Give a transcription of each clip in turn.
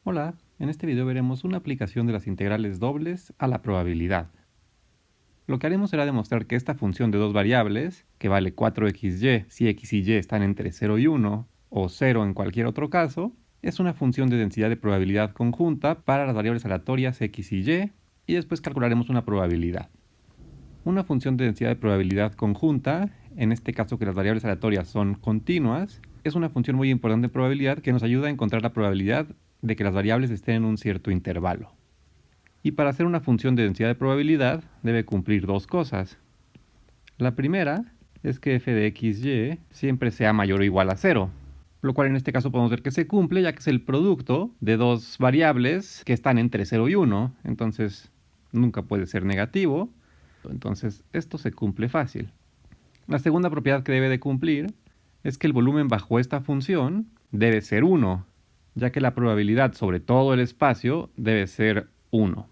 Hola, en este video veremos una aplicación de las integrales dobles a la probabilidad. Lo que haremos será demostrar que esta función de dos variables, que vale 4xy si x y y están entre 0 y 1, o 0 en cualquier otro caso, es una función de densidad de probabilidad conjunta para las variables aleatorias x y después calcularemos una probabilidad. Una función de densidad de probabilidad conjunta, en este caso que las variables aleatorias son continuas, es una función muy importante de probabilidad que nos ayuda a encontrar la probabilidad de que las variables estén en un cierto intervalo. Y para hacer una función de densidad de probabilidad debe cumplir dos cosas. La primera es que f de xy siempre sea mayor o igual a 0, lo cual en este caso podemos ver que se cumple ya que es el producto de dos variables que están entre 0 y 1, entonces nunca puede ser negativo, entonces esto se cumple fácil. La segunda propiedad que debe de cumplir es que el volumen bajo esta función debe ser 1, ya que la probabilidad sobre todo el espacio debe ser 1.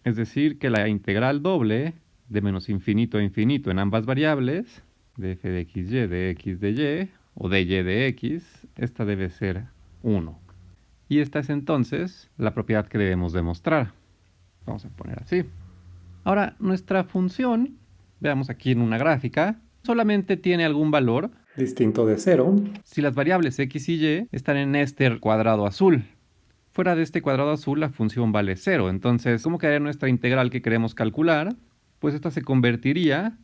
Es decir, que la integral doble de menos infinito a infinito en ambas variables, de f de xy, de x de y, o de y de x, esta debe ser 1. Y esta es entonces la propiedad que debemos demostrar. Vamos a poner así. Ahora, nuestra función, veamos aquí en una gráfica, solamente tiene algún valor distinto de 0 si las variables x y y están en este cuadrado azul. Fuera de este cuadrado azul la función vale 0. Entonces, ¿cómo quedaría nuestra integral que queremos calcular? Pues esta se convertiría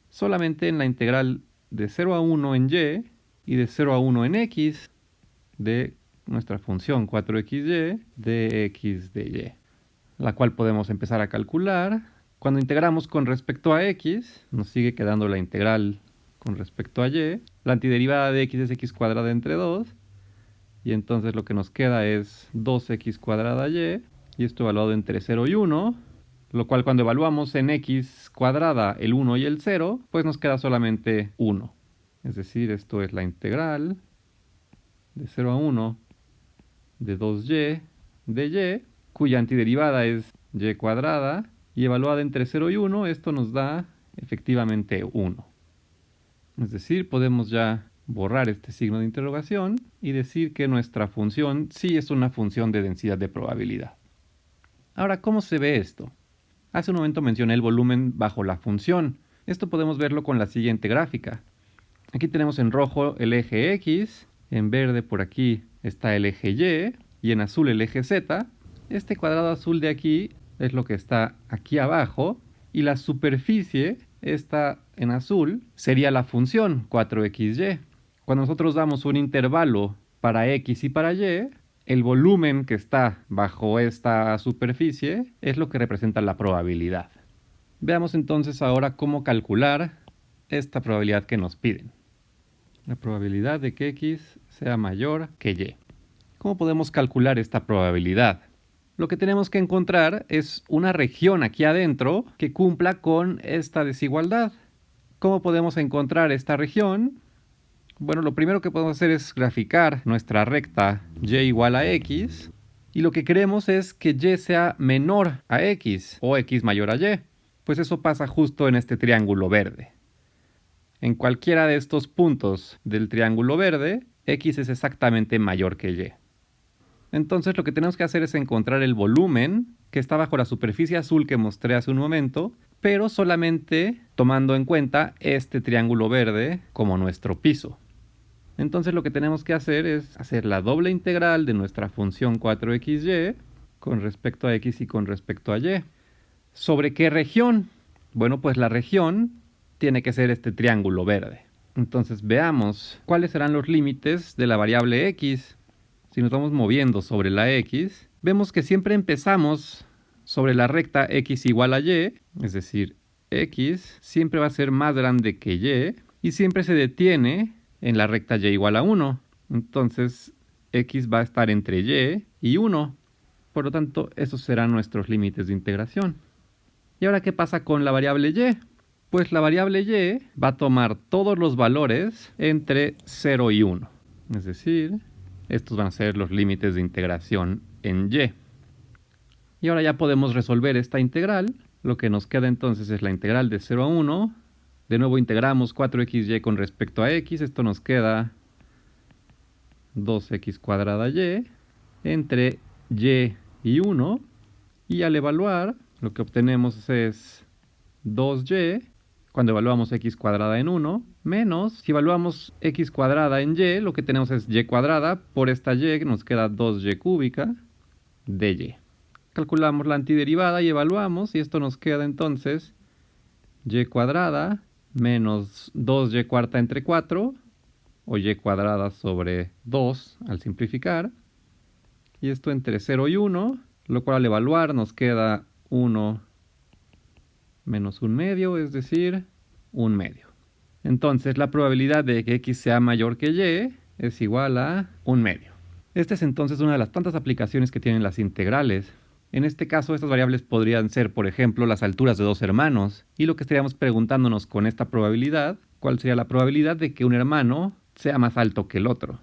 solamente en la integral de 0 a 1 en y de 0 a 1 en x de nuestra función 4xy de x de y, la cual podemos empezar a calcular. Cuando integramos con respecto a x, nos sigue quedando la integral con respecto a y. La antiderivada de x es x cuadrada entre 2. Y entonces lo que nos queda es 2x cuadrada y esto evaluado entre 0 y 1, lo cual cuando evaluamos en x cuadrada el 1 y el 0, pues nos queda solamente 1. Es decir, esto es la integral de 0 a 1 de 2y de y, cuya antiderivada es y cuadrada, y evaluada entre 0 y 1, esto nos da efectivamente 1. Es decir, podemos ya borrar este signo de interrogación y decir que nuestra función sí es una función de densidad de probabilidad. Ahora, ¿cómo se ve esto? Hace un momento mencioné el volumen bajo la función. Esto podemos verlo con la siguiente gráfica. Aquí tenemos en rojo el eje X, en verde por aquí está el eje Y y en azul el eje Z. Este cuadrado azul de aquí es lo que está aquí abajo y la superficie, esta en azul, sería la función 4xy. Cuando nosotros damos un intervalo para x y para y, el volumen que está bajo esta superficie es lo que representa la probabilidad. Veamos entonces ahora cómo calcular esta probabilidad que nos piden. La probabilidad de que x sea mayor que y. ¿Cómo podemos calcular esta probabilidad? Lo que tenemos que encontrar es una región aquí adentro que cumpla con esta desigualdad. ¿Cómo podemos encontrar esta región? Bueno, lo primero que podemos hacer es graficar nuestra recta y igual a x. Y lo que queremos es que y sea menor a x o x mayor a y. Pues eso pasa justo en este triángulo verde. En cualquiera de estos puntos del triángulo verde, x es exactamente mayor que y. Entonces lo que tenemos que hacer es encontrar el volumen que está bajo la superficie azul que mostré hace un momento, pero solamente tomando en cuenta este triángulo verde como nuestro piso. Entonces lo que tenemos que hacer es hacer la doble integral de nuestra función 4xy con respecto a x y con respecto a y. ¿Sobre qué región? Bueno, pues la región tiene que ser este triángulo verde. Entonces veamos cuáles serán los límites de la variable x. Si nos vamos moviendo sobre la x, vemos que siempre empezamos sobre la recta x igual a y, es decir, x siempre va a ser más grande que y siempre se detiene en la recta y igual a 1. Entonces, x va a estar entre y 1. Por lo tanto, esos serán nuestros límites de integración. ¿Y ahora qué pasa con la variable y? Pues la variable y va a tomar todos los valores entre 0 y 1. Es decir, estos van a ser los límites de integración en y. Y ahora ya podemos resolver esta integral. Lo que nos queda entonces es la integral de 0 a 1. De nuevo integramos 4xy con respecto a x. Esto nos queda 2x cuadrada y entre y y 1. Y al evaluar, lo que obtenemos es 2y, cuando evaluamos x cuadrada en 1, menos, si evaluamos x cuadrada en y, lo que tenemos es y cuadrada, por esta y nos queda 2y cúbica de y. Calculamos la antiderivada y evaluamos, y esto nos queda entonces y cuadrada menos 2y cuarta entre 4, o y cuadrada sobre 2 al simplificar, y esto entre 0 y 1, lo cual al evaluar nos queda 1 menos 1 medio, es decir, 1 medio. Entonces la probabilidad de que x sea mayor que y es igual a 1 medio. Esta es entonces una de las tantas aplicaciones que tienen las integrales. En este caso, estas variables podrían ser, por ejemplo, las alturas de dos hermanos, y lo que estaríamos preguntándonos con esta probabilidad, ¿cuál sería la probabilidad de que un hermano sea más alto que el otro?